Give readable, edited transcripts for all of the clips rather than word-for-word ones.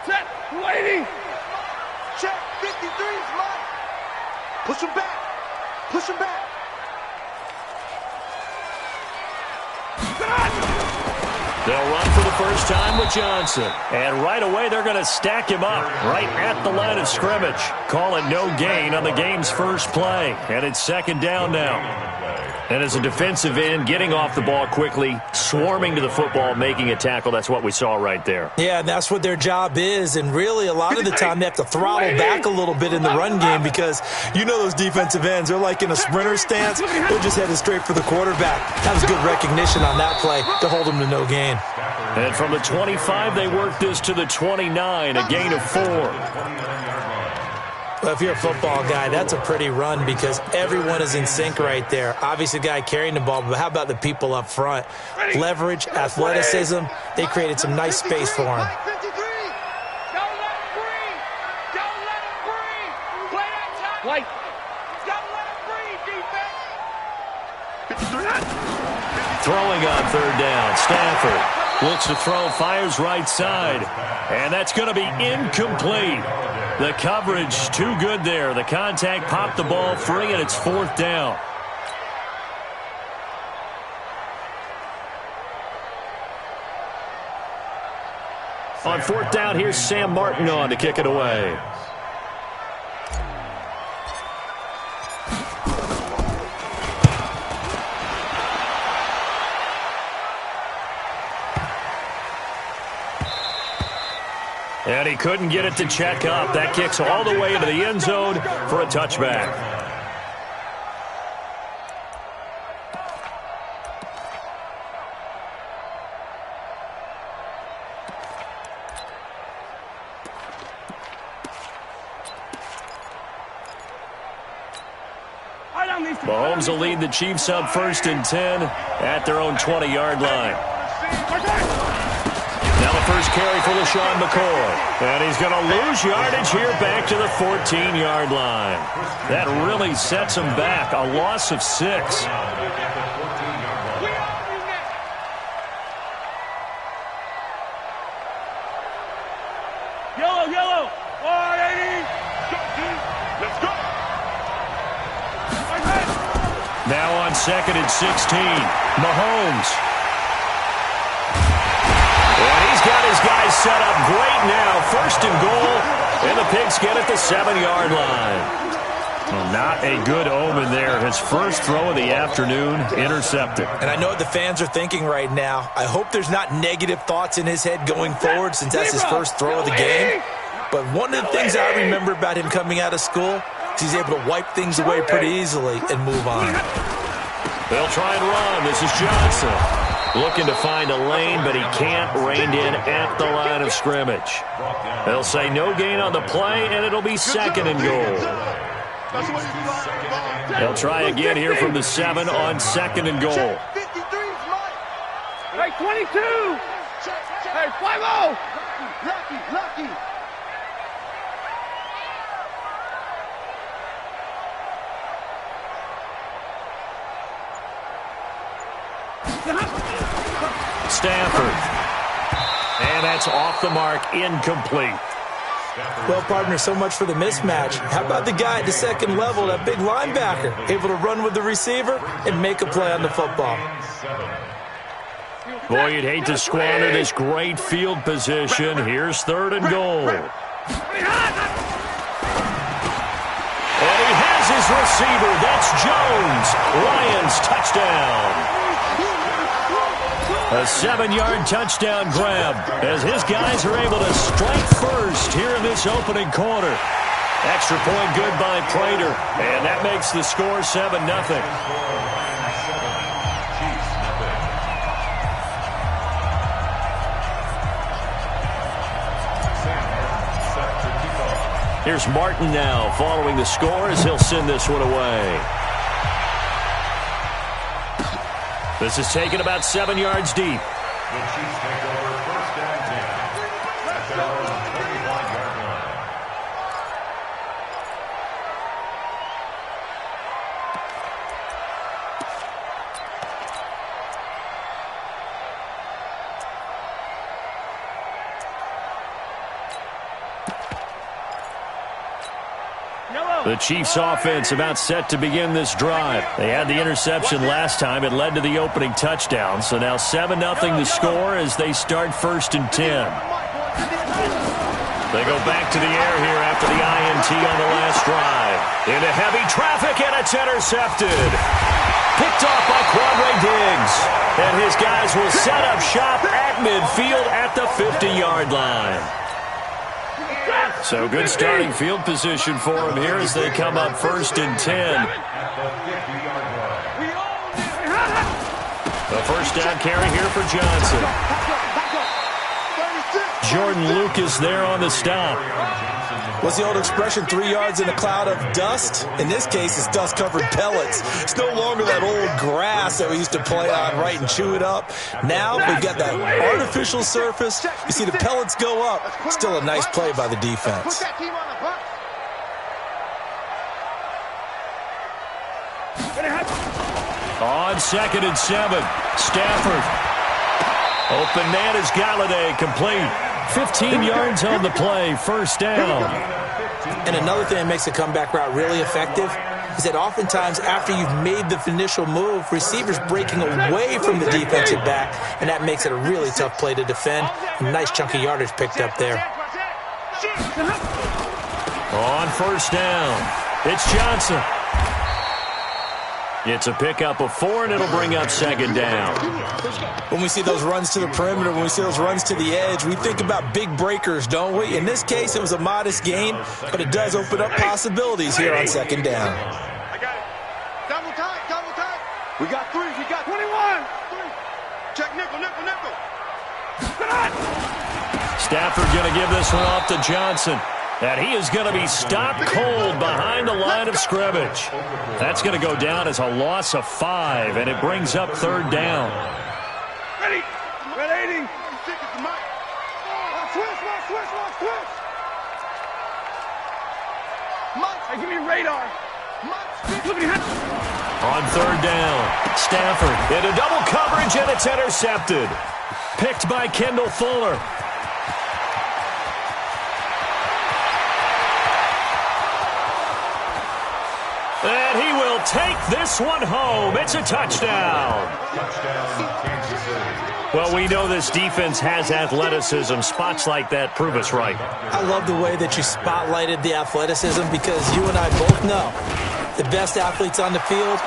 Set. Waiting. Check. 53's mine. Push him back. Push him back. They'll run for the first time with Johnson. And right away, they're going to stack him up right at the line of scrimmage. Call it no gain on the game's first play. And it's second down now. And as a defensive end, getting off the ball quickly, swarming to the football, making a tackle, that's what we saw right there. Yeah, that's what their job is. And really, a lot of the time, they have to throttle back a little bit in the run game because you know those defensive ends, they're like in a sprinter stance. They're just headed straight for the quarterback. That was good recognition on that play to hold them to no gain. And from the 25, they work this to the 29, a gain of 4. Well, if you're a football guy, that's a pretty run because everyone is in sync right there. Obviously, the guy carrying the ball, but how about the people up front? Leverage, athleticism, they created some nice space for him. Play. Throwing on third down, Stafford looks to throw, fires right side, and that's going to be incomplete. The coverage too good there. The contact popped the ball free, and it's fourth down. On fourth down, here's Sam Martin on to kick it away. And he couldn't get it to check up. That kicks all the way into the end zone for a touchback. Mahomes will lead the Chiefs up 1st and 10 at their own 20-yard line. Now the first carry for LaShawn McCoy. And he's going to lose yardage here back to the 14-yard line. That really sets him back. A loss of 6. Yellow. 180. Let's go. Now on 2nd and 16. Mahomes. And he's got his guys set up great now. 1st and goal. And the Pigskin at the 7-yard line. Well, not a good omen there. His first throw of the afternoon intercepted. And I know what the fans are thinking right now. I hope there's not negative thoughts in his head going forward since that's his first throw of the game. But one of the things I remember about him coming out of school is he's able to wipe things away pretty easily and move on. They'll try and run. This is Johnson. Looking to find a lane, but he can't rein in at the line of scrimmage. They'll say no gain on the play, and it'll be 2nd and goal. They'll try again here from the 7 on 2nd and goal. Hey, 22. Hey, 5-0. Lucky. Stafford. And that's off the mark, incomplete. Well, partner, so much for the mismatch. How about the guy at the second level, that big linebacker, able to run with the receiver and make a play on the football? Boy, you'd hate to squander this great field position. Here's 3rd and goal. And he has his receiver. That's Jones. Lions touchdown. A 7-yard touchdown grab as his guys are able to strike first here in this opening quarter. Extra point good by Prater, and that makes the score 7-0. Here's Martin now following the score as he'll send this one away. This is taken about 7 yards deep. The Chiefs take over 1st and 10. That's our 25-yard line. The Chiefs' offense about set to begin this drive. They had the interception last time. It led to the opening touchdown. So now 7-0 the score as they start 1st and 10. They go back to the air here after the INT on the last drive. Into heavy traffic, and it's intercepted. Picked off by Quadre Diggs. And his guys will set up shop at midfield at the 50-yard line. So good starting field position for him here as they come up 1st and 10. The first down carry here for Johnson. Jordan Lucas there on the stop. What's the old expression, 3 yards in a cloud of dust? In this case, it's dust-covered pellets. It's no longer that old grass that we used to play on, right, and chew it up. Now we've got that artificial surface. You see the pellets go up. Still a nice play by the defense. On 2nd and 7, Stafford. Open man is Galladay, complete. 15 yards on the play, first down. And another thing that makes the comeback route really effective is that oftentimes after you've made the initial move, receivers breaking away from the defensive back, and that makes it a really tough play to defend. A nice chunk of yardage picked up there. On first down, it's Johnson. It's a pickup of 4, and it'll bring up 2nd down. When we see those runs to the perimeter, when we see those runs to the edge, we think about big breakers, don't we? In this case, it was a modest gain, but it does open up possibilities here on 2nd down. I got it. Double time. We got 3. We got 21. 3. Check nickel. Stafford going to give this one off to Johnson. And he is going to be stopped cold behind the line of scrimmage. That's going to go down as a loss of 5, and it brings up 3rd down. Ready. Ready. Hey, give me radar. On 3rd down, Stafford into double coverage, and it's intercepted. Picked by Kendall Fuller. And he will take this one home. It's a touchdown. Well, we know this defense has athleticism. Spots like that prove us right. I love the way that you spotlighted the athleticism because you and I both know the best athletes on the field,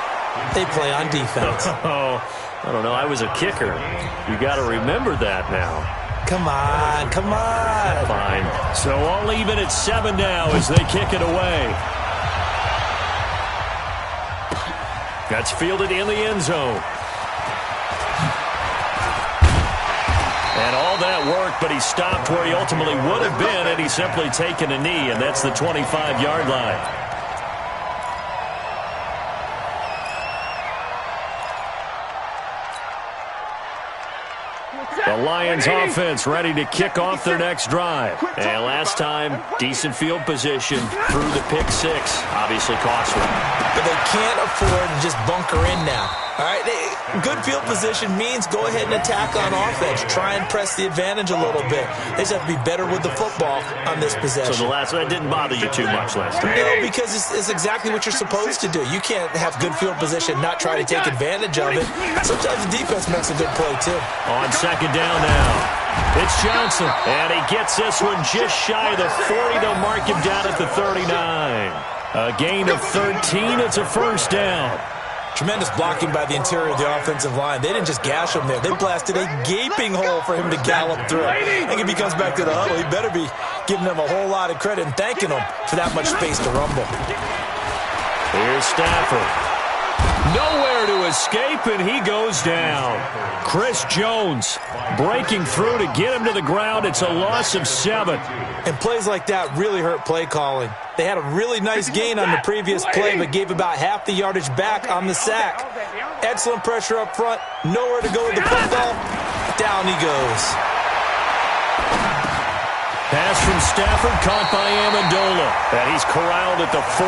they play on defense. Oh, I don't know. I was a kicker. You got to remember that now. Come on. Fine. So all even at 7 now as they kick it away. That's fielded in the end zone. And all that work, but he stopped where he ultimately would have been, and he's simply taken a knee, and that's the 25-yard line. The Lions offense ready to kick off their next drive. And last time, decent field position, threw the pick 6. Obviously costly. But they can't afford to just bunker in now. All right, good field position means go ahead and attack on offense. Try and press the advantage a little bit. They just have to be better with the football on this possession. So that didn't bother you too much last time? No, because it's exactly what you're supposed to do. You can't have good field position, not try to take advantage of it. Sometimes the defense makes a good play, too. On 2nd down now, it's Johnson. And he gets this one just shy of the 40. They'll mark him down at the 39. A gain of 13. It's a first down. Tremendous blocking by the interior of the offensive line. They didn't just gash him there. They blasted a gaping hole for him to gallop through. I think if he comes back to the huddle, he better be giving them a whole lot of credit and thanking them for that much space to rumble. Here's Stafford. Nowhere to escape, and he goes down. Chris Jones breaking through to get him to the ground. It's a loss of 7. And plays like that really hurt play calling. They had a really nice gain on the previous play, but gave about half the yardage back on the sack. Excellent pressure up front. Nowhere to go with the football. Down he goes. Pass from Stafford, caught by Amendola. And he's corralled at the 40,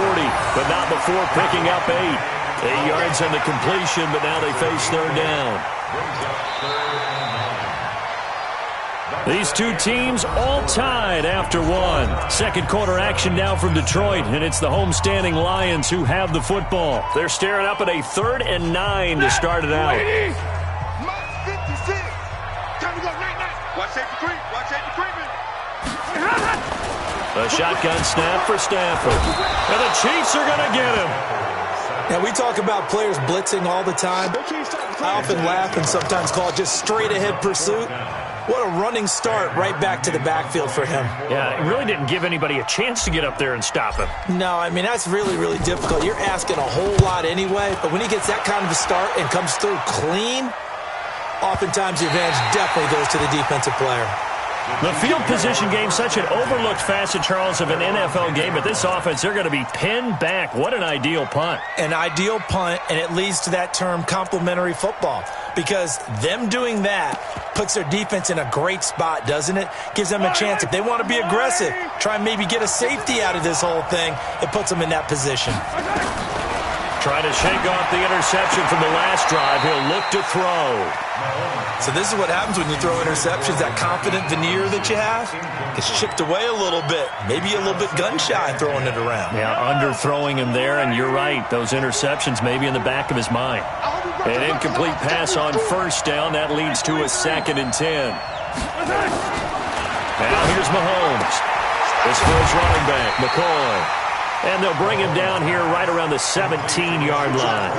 but not before picking up 8. 8 yards on the completion, but now they face 3rd down. These two teams all tied after one. Second quarter action now from Detroit, and it's the homestanding Lions who have the football. They're staring up at a 3rd and 9 to start it out. Mark 56. Time to go night-night. Watch safety creep. Watch safety creeping. A shotgun snap for Stafford. And the Chiefs are going to get him. Now, we talk about players blitzing all the time. I often laugh and sometimes call it just straight-ahead pursuit. What a running start right back to the backfield for him. Yeah, it really didn't give anybody a chance to get up there and stop him. No, I mean, that's really, really difficult. You're asking a whole lot anyway, but when he gets that kind of a start and comes through clean, oftentimes the advantage definitely goes to the defensive player. The field position game, such an overlooked facet, Charles, of an NFL game, but this offense, they're going to be pinned back. What an ideal punt. An ideal punt, and it leads to that term complementary football, because them doing that puts their defense in a great spot, doesn't it? Gives them a chance. If they want to be aggressive, try and maybe get a safety out of this whole thing, it puts them in that position. Trying to shake off the interception from the last drive. He'll look to throw. So this is what happens when you throw interceptions. That confident veneer that you have gets chipped away a little bit. Maybe a little bit gun-shy throwing it around. Yeah, underthrowing him there, and you're right. Those interceptions maybe in the back of his mind. An incomplete pass on first down. That leads to a 2nd and 10. Now here's Mahomes. This for his running back, McCoy. And they'll bring him down here right around the 17-yard line.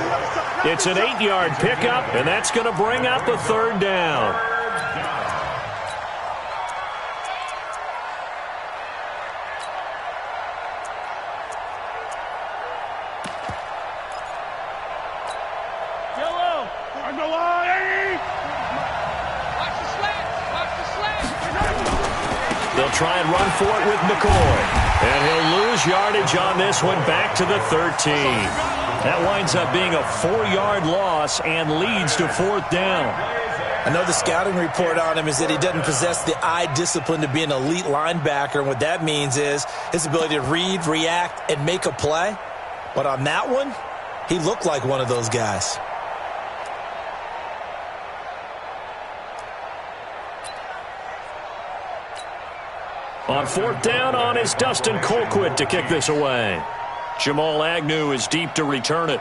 It's an 8-yard pickup, and that's going to bring up a 3rd down. Yellow. On the line. Watch the slant. Watch the slant. They'll try and run for it with McCoy. And he'll lose yardage on this one back to the 13. That winds up being a 4-yard loss and leads to 4th down. I know the scouting report on him is that he doesn't possess the eye discipline to be an elite linebacker. And what that means is his ability to read, react, and make a play. But on that one, he looked like one of those guys. On 4th down on is Dustin Colquitt to kick this away. Jamal Agnew is deep to return it.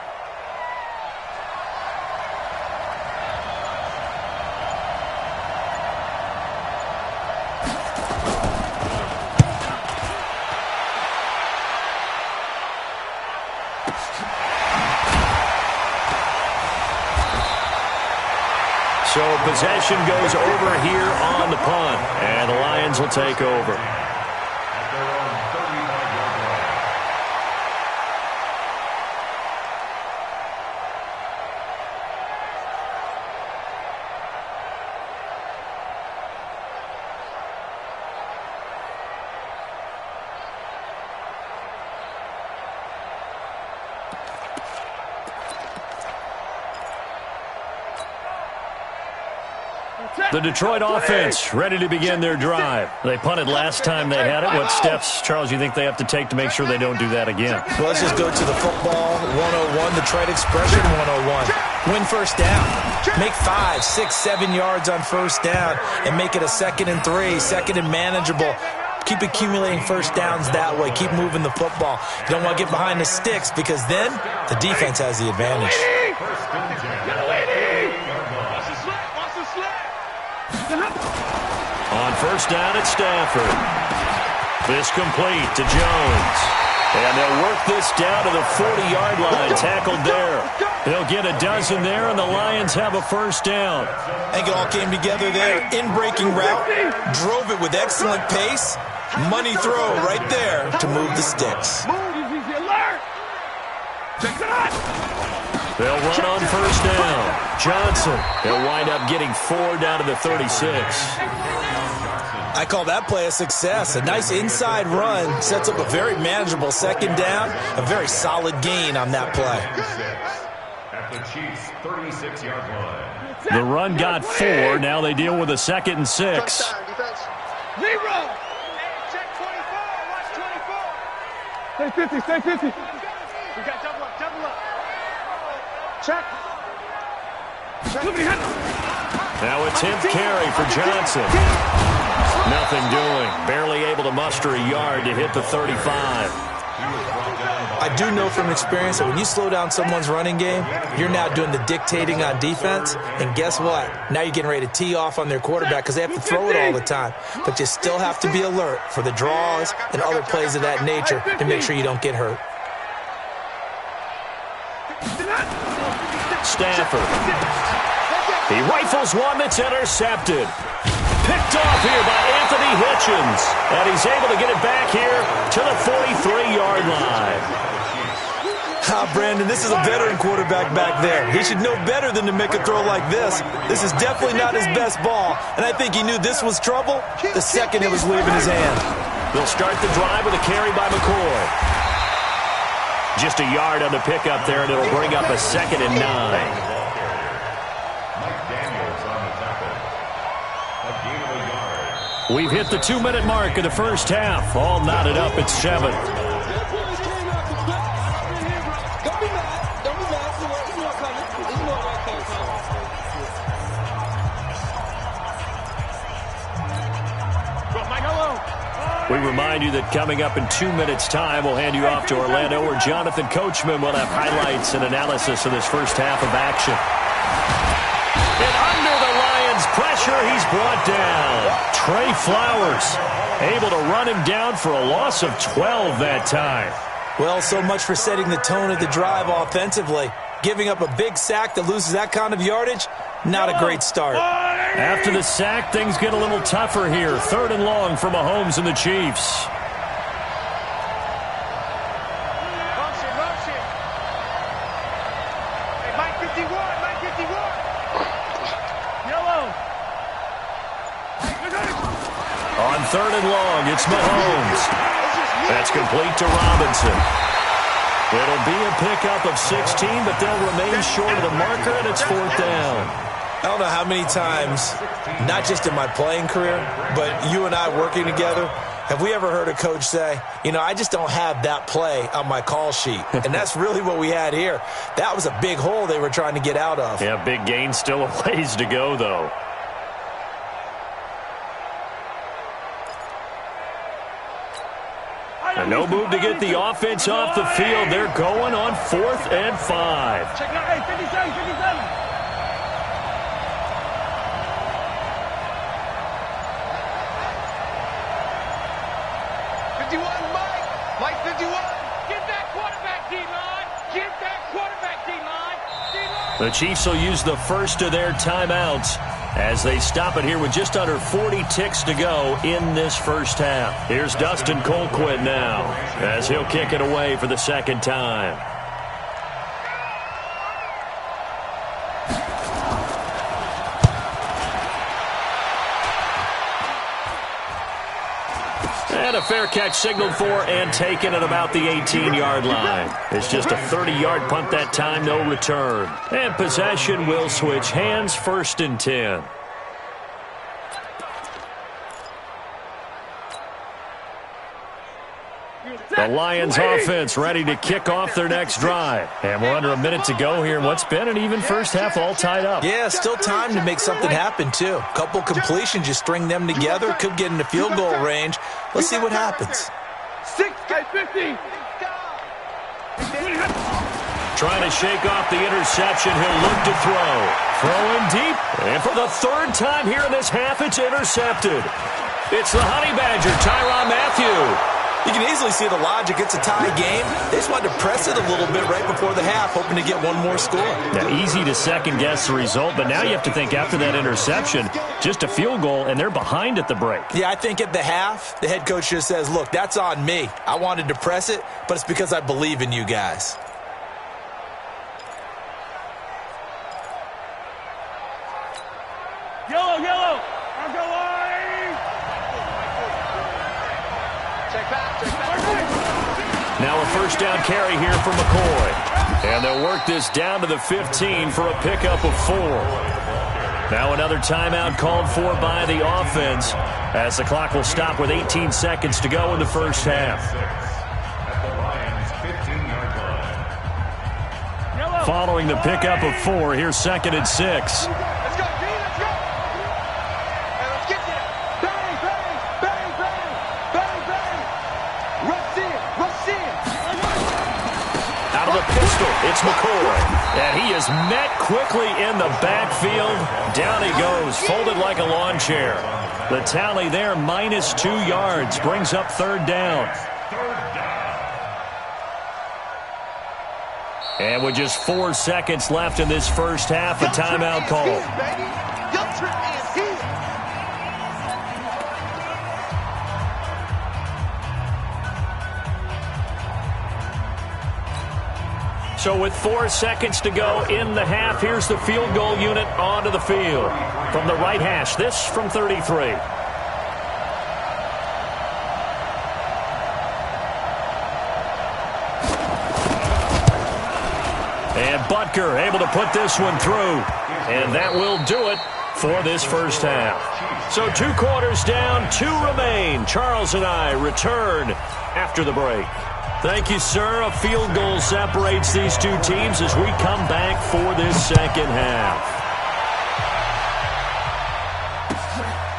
So possession goes over here on the punt, and the Lions will take over. The Detroit offense ready to begin their drive. They punted last time they had it. What steps, Charles, you think they have to take to make sure they don't do that again? Well, let's just go to the football 101, Detroit expression 101. Win first down. Make 5, 6, 7 yards on first down and make it a 2nd and 3, 2nd and manageable. Keep accumulating first downs that way. Keep moving the football. You don't want to get behind the sticks because then the defense has the advantage. On first down at Stafford. This complete to Jones. And they'll work this down to the 40-yard line. Tackled there. They'll get a dozen there, and the Lions have a first down. I think it all came together there. In-breaking route. Drove it with excellent pace. Money throw right there to move the sticks. They'll run on first down. Johnson. They'll wind up getting 4 down to the 36. I call that play a success. A nice inside run sets up a very manageable 2nd down. A very solid gain on that play. At the Chiefs' 36-yard line. The run got 4. Now they deal with a 2nd and 6. Zero. Check 24. Watch 24. Stay 50, stay 50. We got double up, double up. Check. Now a 10th carry for Johnson. Nothing doing. Barely able to muster a yard to hit the 35. I do know from experience that when you slow down someone's running game, you're now doing the dictating on defense. And guess what? Now you're getting ready to tee off on their quarterback because they have to throw it all the time. But you still have to be alert for the draws and other plays of that nature to make sure you don't get hurt. Stafford. He rifles one that's intercepted. Picked off here by Anthony Hitchens. And he's able to get it back here to the 43-yard line. Brandon, this is a veteran quarterback back there. He should know better than to make a throw like this. This is definitely not his best ball, and I think he knew this was trouble the second it was leaving his hand. They'll start the drive with a carry by McCoy. Just a yard on the pickup there, and it'll bring up a 2nd and 9. We've hit the 2-minute mark of the first half. All knotted up at 7. We remind you that coming up in 2 minutes' time, we'll hand you off to Orlando, where Jonathan Coachman will have highlights and analysis of this first half of action. And under the Lions' pressure, he's brought down. Trey Flowers able to run him down for a loss of 12 that time. Well, so much for setting the tone of the drive offensively. Giving up a big sack that loses that kind of yardage, not a great start. After the sack, things get a little tougher here. 3rd and long for Mahomes and the Chiefs. Hey, Mike 51, Mike 51. Yellow. On 3rd and long, it's Mahomes. That's complete to Robinson. It'll be a pickup of 16, but they'll remain short of the marker, and it's 4th down. I don't know how many times, not just in my playing career, but you and I working together, have we ever heard a coach say, you know, I just don't have that play on my call sheet. And that's really what we had here. That was a big hole they were trying to get out of. Yeah, big gain, still a ways to go, though. And no move to get the offense off the field. They're going on 4th and 5. Check out, hey, 57, 57. Mike 51. Get that quarterback, D-line. Get that quarterback, D-line. The Chiefs will use the first of their timeouts as they stop it here with just under 40 ticks to go in this first half. Here's Dustin Colquitt now as he'll kick it away for the 2nd time. And a fair catch signaled for and taken at about the 18-yard line. It's just a 30-yard punt that time, no return. And possession will switch hands, 1st and 10. The Lions offense ready to kick off their next drive. And we're under a minute to go here in what's been an even first half, all tied up. Yeah, still time to make something happen, too. A couple completions, you string them together, could get into field goal range. Let's see what happens. 50. Trying to shake off the interception. He'll look to throw. Throwing deep. And for the 3rd time here in this half, it's intercepted. It's the Honey Badger, Tyrann Mathieu. You can easily see the logic. It's a tie game. They just wanted to press it a little bit right before the half, hoping to get one more score. Now, easy to second-guess the result, but now you have to think after that interception, just a field goal, and they're behind at the break. Yeah, I think at the half, the head coach just says, look, that's on me. I wanted to press it, but it's because I believe in you guys. Yellow. I'm going. Now a 1st down carry here for McCoy. And they'll work this down to the 15 for a pickup of 4. Now another timeout called for by the offense as the clock will stop with 18 seconds to go in the first half. Following the pickup of 4, here's 2nd and 6. Let's go, D. Let's go. Hey, let's get there. Bang. It's McCoy. And he is met quickly in the backfield. Down he goes, folded like a lawn chair. The tally there, -2 yards, brings up third down. And with just 4 seconds left in this first half, a timeout call. So with 4 seconds to go in the half, here's the field goal unit onto the field. From the right hash, this from 33. And Butker able to put this one through. And that will do it for this first half. So 2 quarters down, 2 remain. Charles and I return after the break. Thank you, sir. A field goal separates these two teams as we come back for this second half.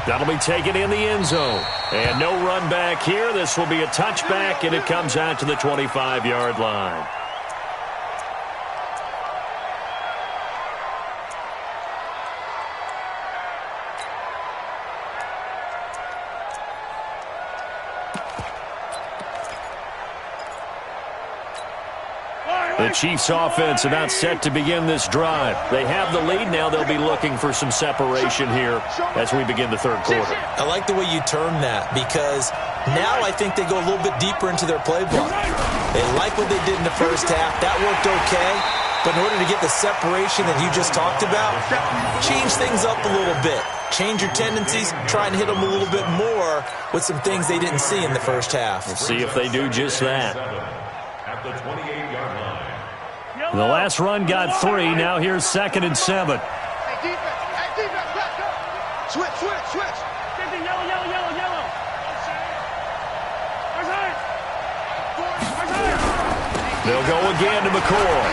That'll be taken in the end zone. And no run back here. This will be a touchback, and it comes out to the 25-yard line. The Chiefs offense about set to begin this drive. They have the lead now. They'll be looking for some separation here as we begin the third quarter. I like the way you term that because now I think they go a little bit deeper into their playbook. They like what they did in the first half. That worked okay. But in order to get the separation that you just talked about, change things up a little bit. Change your tendencies. Try and hit them a little bit more with some things they didn't see in the first half. We'll see if they do just that. At the 28-yard line. The last run got 3. Now here's 2nd and 7. Hey, defense, back up. Switch. Yellow. They'll go again to McCoy.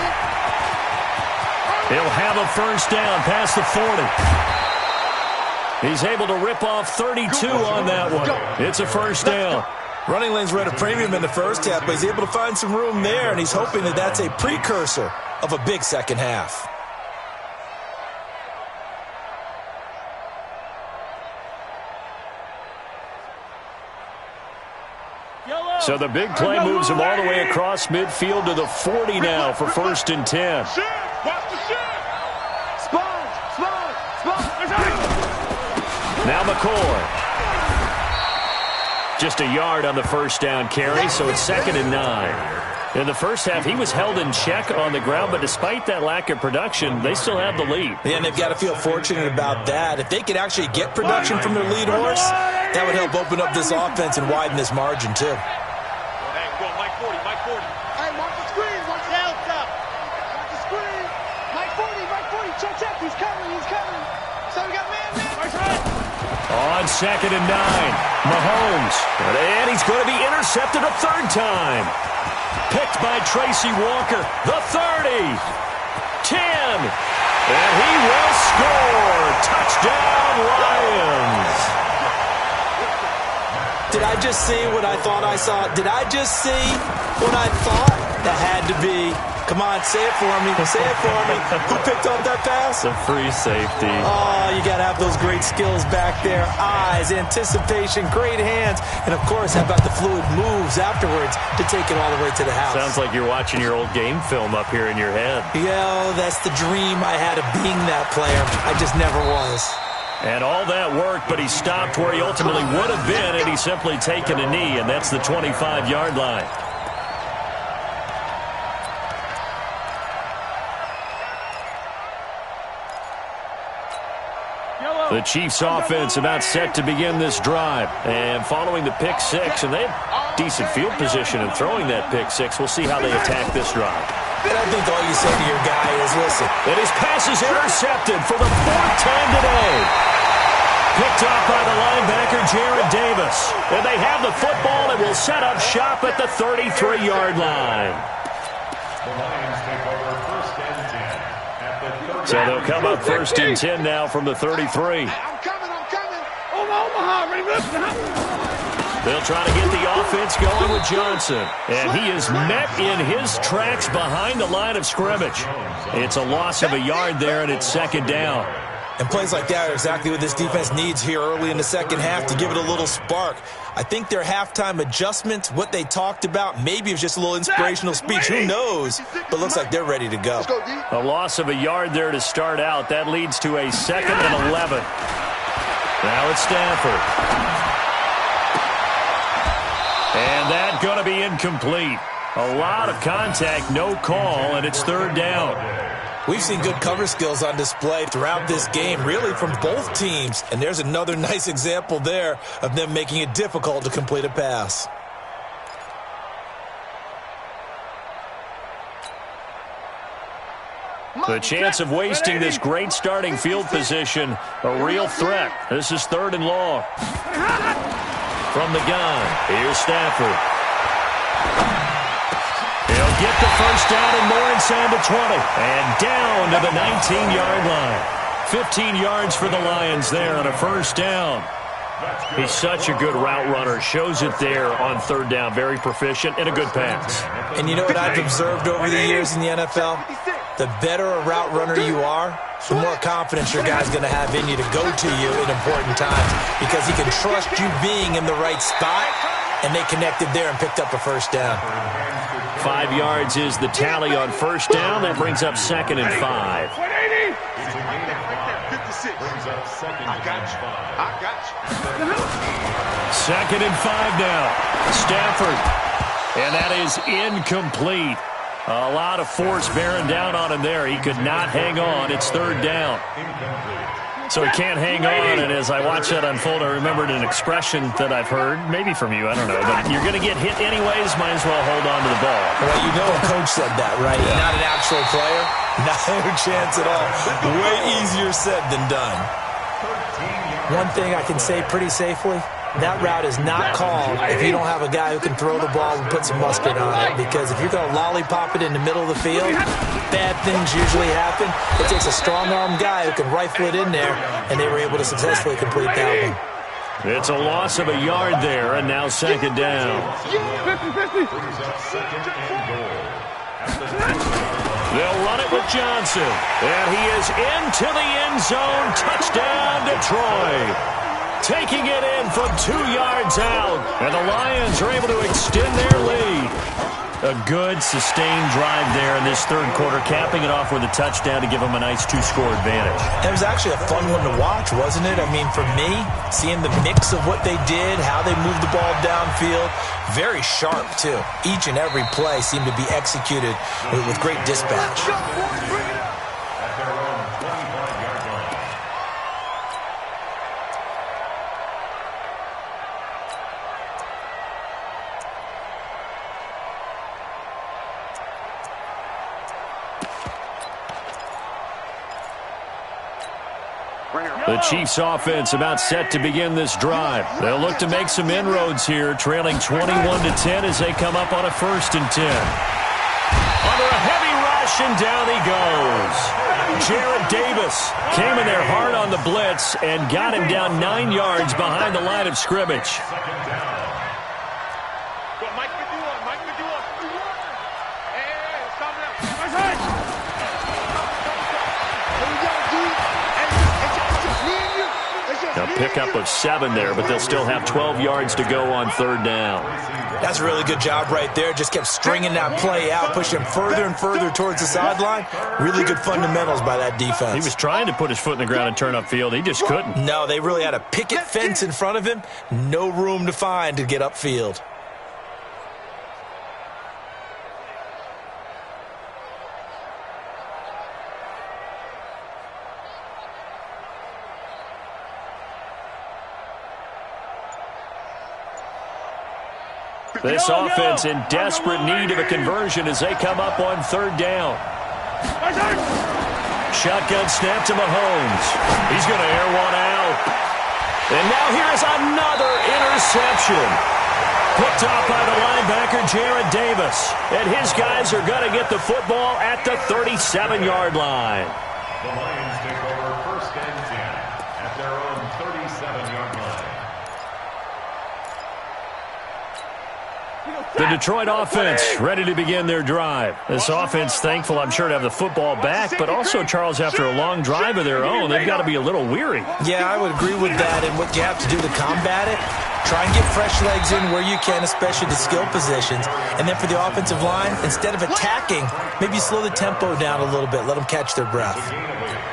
He'll have a first down past the 40. He's able to rip off 32 on that one. It's a first down. Running lanes were at a premium in the first half, but he's able to find some room there, and he's hoping that that's a precursor of a big second half. So the big play moves him all the way across midfield to the 40 now for 1st and 10. Now McCoy. Just a yard on the first down carry, so it's 2nd and 9. In the first half, he was held in check on the ground, but despite that lack of production, they still have the lead. Yeah, and they've got to feel fortunate about that. If they could actually get production from their lead horse, that would help open up this offense and widen this margin, too. Hey, go, Mike 40. Hey, watch the screen. Watch the outside. Watch the screen. Mike 40. Check. He's coming. So we got man. On 2nd and 9, Mahomes. And he's going to be intercepted a 3rd time. Picked by Tracy Walker. The 30. 10. And he will score. Touchdown, Lions. Did I just see what I thought I saw? Did I just see what I thought? That had to be. Come on, say it for me. Say it for me. Who picked up that pass? A free safety. Oh, you got to have those great skills back there. Eyes, anticipation, great hands. And, of course, how about the fluid moves afterwards to take it all the way to the house? Sounds like you're watching your old game film up here in your head. Yeah, that's the dream I had of being that player. I just never was. And all that work, but he stopped where he ultimately would have been, and he's simply taken a knee, and that's the 25-yard line. The Chiefs offense about set to begin this drive. And following the pick six, and they have decent field position in throwing that pick six. We'll see how they attack this drive. And I think all you say to your guy is, listen. And his pass is intercepted for the 4th time today. Picked off by the linebacker, Jared Davis. And they have the football and will set up shop at the 33-yard line. The Lions take over 1st and 10 at the 30. So they'll come up 1st and 10 now from the 33. I'm coming. Omaha, They'll try to get the offense going with Johnson. And he is met in his tracks behind the line of scrimmage. It's a loss of a yard there, and it's second down. And plays like that are exactly what this defense needs here early in the second half to give it a little spark. I think their halftime adjustment, what they talked about, maybe it was just a little inspirational speech. Who knows? But looks like they're ready to go. A loss of a yard there to start out. That leads to a 2nd and 11. Now it's Stafford. And that's going to be incomplete. A lot of contact, no call, and it's 3rd down. We've seen good cover skills on display throughout this game, really from both teams. And there's another nice example there of them making it difficult to complete a pass. The chance of wasting this great starting field position, a real threat. This is 3rd and long. From the gun, here's Stafford. He'll get the first down and more inside the 20. And down to the 19-yard line. 15 yards for the Lions there on a first down. He's such a good route runner. Shows it there on 3rd down. Very proficient and a good pass. And you know what I've observed over the years in the NFL? The better a route runner you are, the more confidence your guy's going to have in you to go to you in important times because he can trust you being in the right spot, and they connected there and picked up a first down. 5 yards is the tally on first down. That brings up 2nd and 5. I got you. 2nd and 5 now. Stafford. And that is incomplete. A lot of force bearing down on him there. He could not hang on. It's 3rd down. So he can't hang on, and as I watch that unfold, I remembered an expression that I've heard, maybe from you, I don't know, but you're going to get hit anyways, might as well hold on to the ball. Well, you know a coach said that, right? Yeah. Not an actual player. Not a chance at all. Way easier said than done. One thing I can say pretty safely, that route is not called if you don't have a guy who can throw the ball and put some mustard on it. Because if you're going to lollipop it in the middle of the field, bad things usually happen. It takes a strong-arm guy who can rifle it in there, and they were able to successfully complete that one. It's a loss of a yard there, and now 2nd down. They'll run it with Johnson. And he is into the end zone. Touchdown, Detroit. Taking it in from 2 yards out. And the Lions are able to extend their lead. A good, sustained drive there in this 3rd quarter, capping it off with a touchdown to give them a nice 2-score advantage. It was actually a fun one to watch, wasn't it? I mean, for me, seeing the mix of what they did, how they moved the ball downfield, very sharp, too. Each and every play seemed to be executed with great dispatch. The Chiefs offense about set to begin this drive. They'll look to make some inroads here, trailing 21-10 as they come up on a 1st and 10. Under a heavy rush, and down he goes. Jarrett Davis came in there hard on the blitz and got him down 9 yards behind the line of scrimmage. A pickup of 7 there, but they'll still have 12 yards to go on 3rd down. That's a really good job right there. Just kept stringing that play out, pushing him further and further towards the sideline. Really good fundamentals by that defense. He was trying to put his foot in the ground and turn upfield. He just couldn't. No, they really had a picket fence in front of him. No room to find to get upfield. This offense in desperate need of a conversion as they come up on 3rd down. Shotgun snap to Mahomes. He's going to air one out. And now here's another interception. Picked off by the linebacker, Jarrett Davis. And his guys are going to get the football at the 37-yard line. The Lions take over 1st and 10 at their own 37-yard line. The Detroit offense ready to begin their drive. This offense thankful, I'm sure, to have the football back, but also, Charles, after a long drive of their own, they've got to be a little weary. Yeah, I would agree with that, and what you have to do to combat it, try and get fresh legs in where you can, especially the skill positions. And then for the offensive line, instead of attacking, maybe slow the tempo down a little bit, let them catch their breath.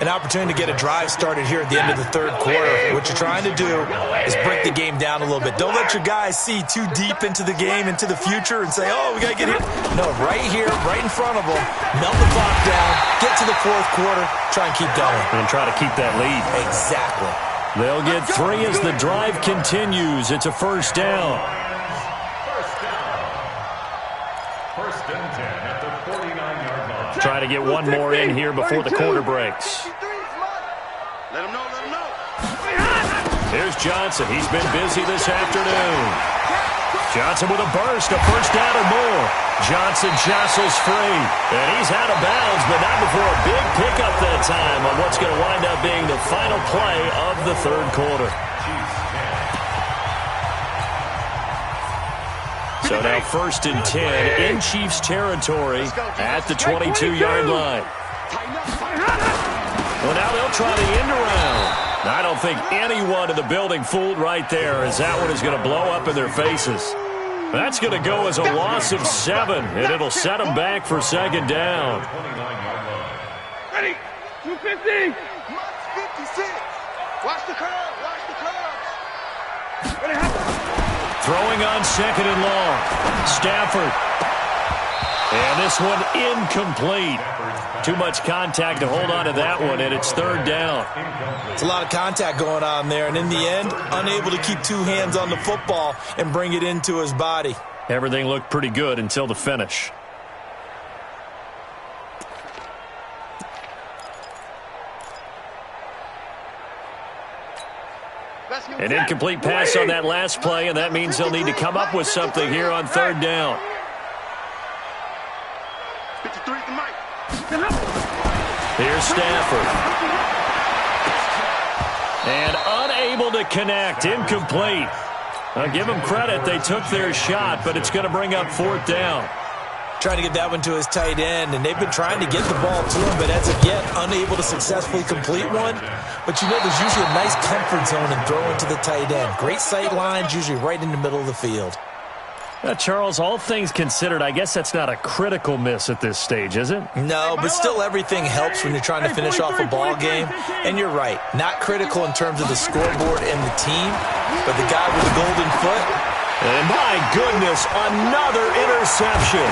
An opportunity to get a drive started here at the end of the third quarter. What you're trying to do is break the game down a little bit. Don't let your guys see too deep into the game, into the future, and say, oh, we got to get here. No, right here, right in front of them, melt the clock down, get to the fourth quarter, try and keep going. And try to keep that lead. Exactly. They'll get 3 as the drive continues. It's a first down. First and 10 at the 49-yard line. Try to get one more in here before the quarter breaks. Let him know, let him know. Here's Johnson. He's been busy this afternoon. Johnson with a burst, a first down or more. Johnson jostles free, and he's out of bounds, but not before a big pickup that time on what's going to wind up being the final play of the third quarter. So now first and 10 in Chiefs territory at the 22-yard line. Well, now they'll try the end around. I don't think anyone in the building fooled right there, as that one is going to blow up in their faces. That's going to go as a loss of 7, and it'll set them back for second down. Ready? 250. 56. Watch the curve. Watch the curve. Throwing on second and long. Stafford. And this one incomplete. Too much contact to hold on to that one, and it's third down. It's a lot of contact going on there, and in the end, unable to keep 2 hands on the football and bring it into his body. Everything looked pretty good until the finish. An incomplete pass on that last play, and that means they'll need to come up with something here on third down. 53 to Mike. Here's Stafford. And unable to connect. Incomplete. I'll give them credit. They took their shot, but it's going to bring up fourth down. Trying to get that one to his tight end, and they've been trying to get the ball to him, but as of yet, unable to successfully complete one. But you know there's usually a nice comfort zone in throwing to the tight end. Great sight lines, usually right in the middle of the field. Charles, all things considered, I guess that's not a critical miss at this stage, is it? No, but still everything helps when you're trying to finish off a ball game. And you're right, not critical in terms of the scoreboard and the team, but the guy with the golden foot. And my goodness, another interception.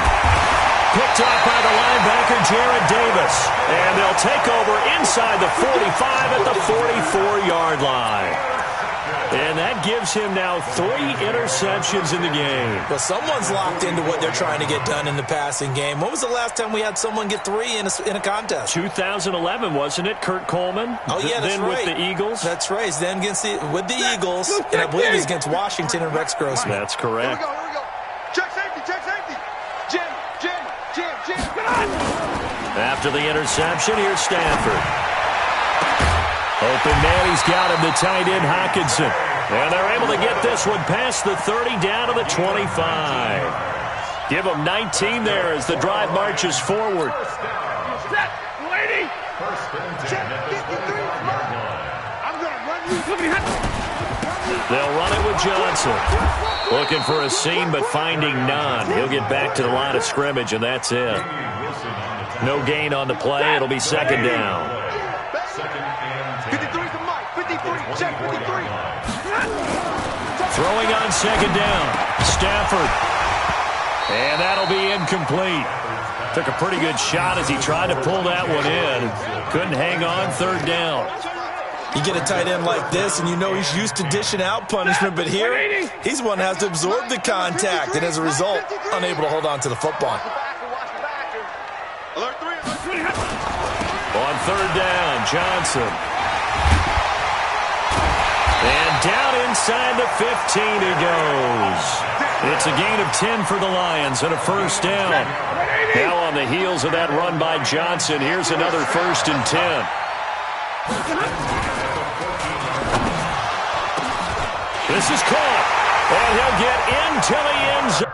Picked up by the linebacker, Jarrad Davis. And they'll take over inside the 45 at the 44-yard line. And that gives him now 3 interceptions in the game. Well, someone's locked into what they're trying to get done in the passing game. When was the last time we had someone get 3 in a contest? 2011, wasn't it? Kurt Coleman? Oh, yeah, that's then right. With the Eagles? That's right. Then with the Eagles, and I believe it was against Washington and Rex Grossman. That's correct. Here we go. Check safety, check safety. Jim. After the interception, here's Stafford. Open man, he's got him, the tight end, Hockenson. And they're able to get this one past the 30 down to the 25. Give them 19 there as the drive marches forward. Set. Lady. Check 53. I'm going to run you. They'll run it with Johnson. Looking for a seam, but finding none. He'll get back to the line of scrimmage, and that's it. No gain on the play. It'll be second down. 53 to Mike. 53. Check 53. Throwing on second down. Stafford. And that'll be incomplete. Took a pretty good shot as he tried to pull that one in. Couldn't hang on third down. You get a tight end like this, and you know he's used to dishing out punishment, but here, he's one that has to absorb the contact, and as a result, unable to hold on to the football. Alert 3. On third down, Johnson. And down inside the 15 he goes. It's a gain of 10 for the Lions and a first down. Now on the heels of that run by Johnson, here's another first and 10. This is caught, and he'll get into the end zone.